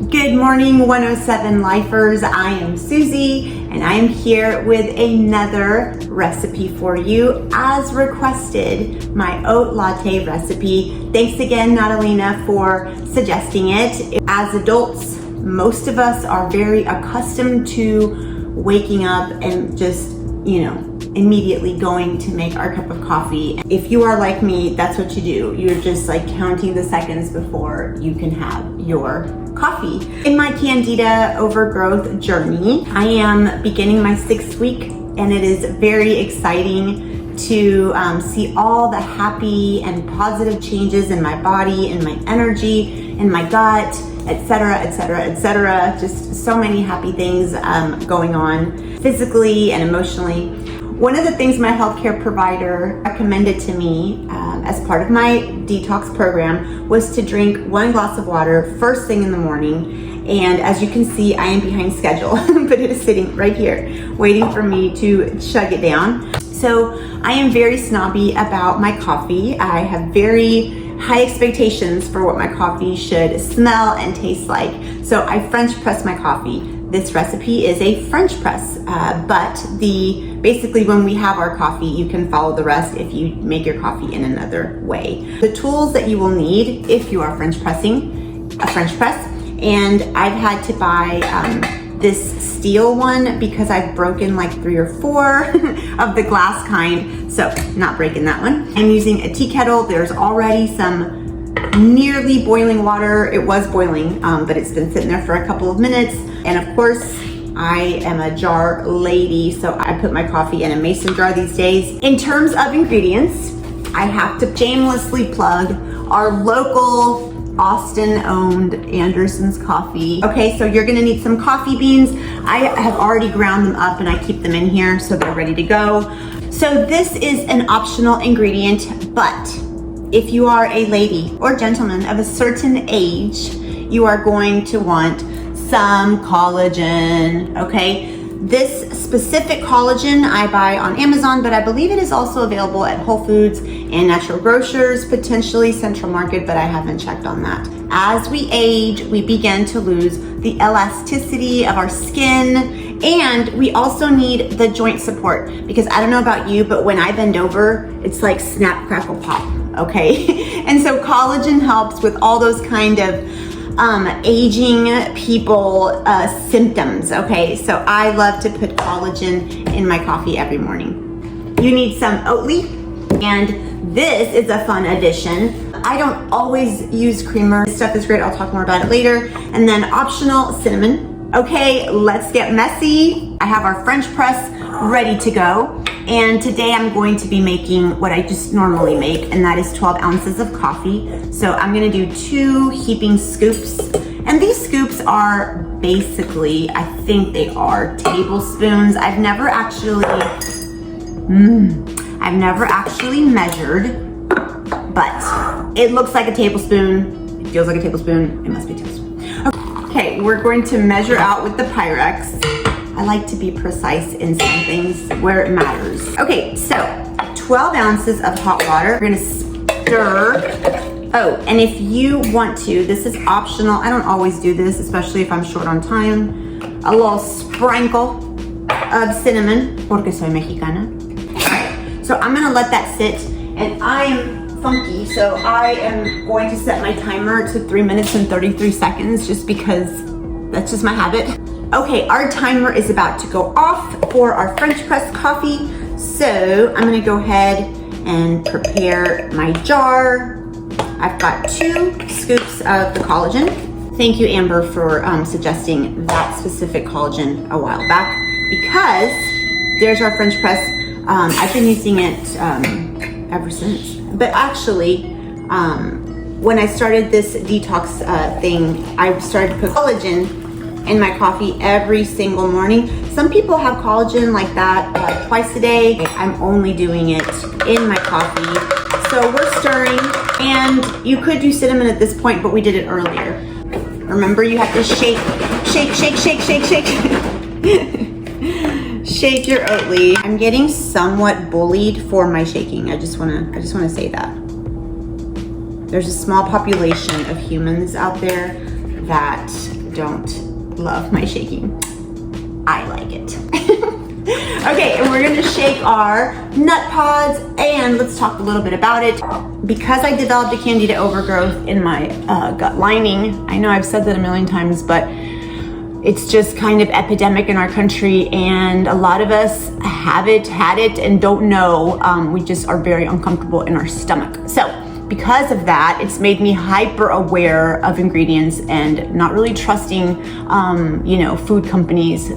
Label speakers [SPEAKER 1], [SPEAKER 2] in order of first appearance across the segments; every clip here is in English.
[SPEAKER 1] Good morning, 107 Lifers. I am Susie, and I am here with another recipe for you as requested, my oat latte recipe. Thanks again, Natalina, for suggesting it. As adults, most of us are very accustomed to waking up and just, immediately going to make our cup of coffee. If you are like me, that's what you do. You're just like counting the seconds before you can have your coffee. In my candida overgrowth journey, I am beginning my 6th week, and it is very exciting to see all the happy and positive changes in my body, in my energy, in my gut, etc., etc., etc. Just so many happy things going on physically and emotionally. One of the things my healthcare provider recommended to me as part of my detox program was to drink 1 glass of water first thing in the morning. And as you can see, I am behind schedule, but it is sitting right here waiting for me to chug it down. So I am very snobby about my coffee. I have very high expectations for what my coffee should smell and taste like. So I French press my coffee. This recipe is a French press, but basically when we have our coffee, you can follow the rest if you make your coffee in another way. The tools that you will need if you are French pressing a French press, and I've had to buy this steel one because I've broken like 3 or 4 of the glass kind, so not breaking that one. I'm using a tea kettle. There's already some nearly boiling water. It was boiling, but it's been sitting there for a couple of minutes. And of course, I am a jar lady, so I put my coffee in a mason jar these days. In terms of ingredients, I have to shamelessly plug our local Austin-owned Anderson's Coffee. Okay, so you're gonna need some coffee beans. I have already ground them up and I keep them in here so they're ready to go. So this is an optional ingredient, but if you are a lady or gentleman of a certain age, you are going to want some collagen, okay? This specific collagen I buy on Amazon, but I believe it is also available at Whole Foods and natural grocers, potentially Central Market, but I haven't checked on that. As we age, we begin to lose the elasticity of our skin, and we also need the joint support, because I don't know about you, but when I bend over, it's like snap, crackle, pop, okay? And so collagen helps with all those kind of aging people symptoms, okay? So I love to put collagen in my coffee every morning. You need some Oatly, and this is a fun addition. I don't always use creamer. This stuff is great, I'll talk more about it later. And then optional cinnamon. Okay, let's get messy. I have our French press ready to go. And today I'm going to be making what I just normally make, and that is 12 ounces of coffee. So I'm gonna do 2 heaping scoops. And these scoops are basically, I think they are tablespoons. I've never actually measured, but it looks like a tablespoon. It feels like a tablespoon. It must be a tablespoon. Okay, we're going to measure out with the Pyrex. I like to be precise in some things where it matters. Okay, so 12 ounces of hot water. We're gonna stir. Oh, and if you want to, this is optional. I don't always do this, especially if I'm short on time. A little sprinkle of cinnamon, porque soy mexicana. So I'm gonna let that sit, and I am funky, so I am going to set my timer to 3 minutes and 33 seconds just because that's just my habit. Okay, our timer is about to go off for our French press coffee. So I'm gonna go ahead and prepare my jar. I've got 2 scoops of the collagen. Thank you, Amber, for suggesting that specific collagen a while back, because there's our French press. I've been using it ever since. But actually, when I started this detox thing, I started to put collagen in my coffee every single morning. Some people have collagen like that twice a day. I'm only doing it in my coffee. So we're stirring, and you could do cinnamon at this point, but we did it earlier. Remember, you have to shake, shake, shake, shake, shake, shake. Shake your Oatly. I'm getting somewhat bullied for my shaking. I just wanna say that. There's a small population of humans out there that don't love my shaking. I like it. Okay, and we're gonna shake our nut pods, and let's talk a little bit about it. Because I developed a candida overgrowth in my gut lining, I know I've said that a million times, but it's just kind of epidemic in our country, and a lot of us had it, and don't know. We just are very uncomfortable in our stomach. So because of that, it's made me hyper aware of ingredients and not really trusting, food companies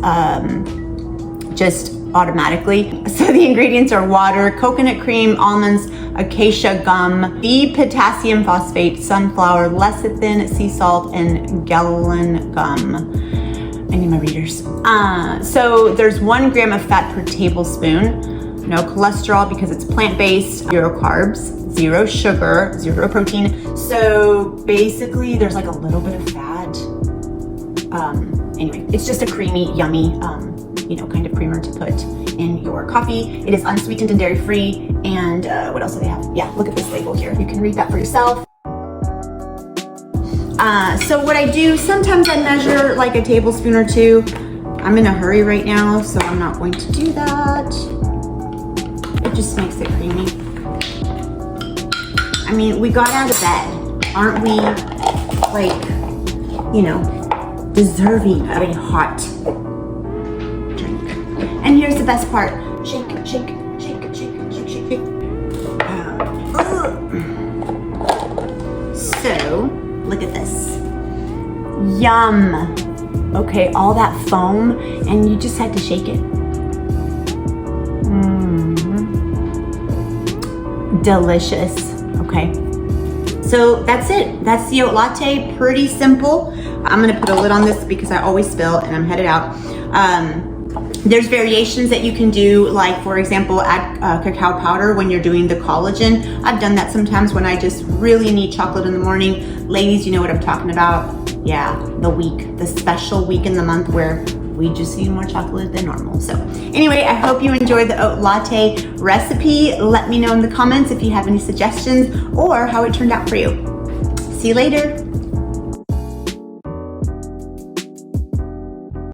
[SPEAKER 1] just automatically. So the ingredients are water, coconut cream, almonds, acacia gum, D-potassium phosphate, sunflower, lecithin, sea salt, and gallon gum. I need my readers. So there's 1 gram of fat per tablespoon, no cholesterol because it's plant-based, 0 carbs, 0 sugar, 0 protein. So basically there's like a little bit of fat. Anyway, it's just a creamy, yummy, kind of creamer to put in your coffee. It is unsweetened and dairy-free. And what else do they have? Yeah, look at this label here. You can read that for yourself. So what I do, sometimes I measure like a tablespoon or 2. I'm in a hurry right now, so I'm not going to do that. It just makes it creamy. I mean, we got out of bed. Aren't we, deserving of a hot drink? And here's the best part. Shake, shake, shake, shake, shake, shake, shake. So, look at this. Yum. Okay, all that foam, and you just had to shake it. Delicious. Okay. So that's it. That's the oat latte. Pretty simple. I'm gonna put a lid on this because I always spill and I'm headed out. There's variations that you can do, like for example, add cacao powder when you're doing the collagen. I've done that sometimes when I just really need chocolate in the morning. Ladies, you know what I'm talking about. Yeah, the special week in the month where we just need more chocolate than normal. So anyway, I hope you enjoyed the oat latte recipe. Let me know in the comments if you have any suggestions or how it turned out for you. See you later.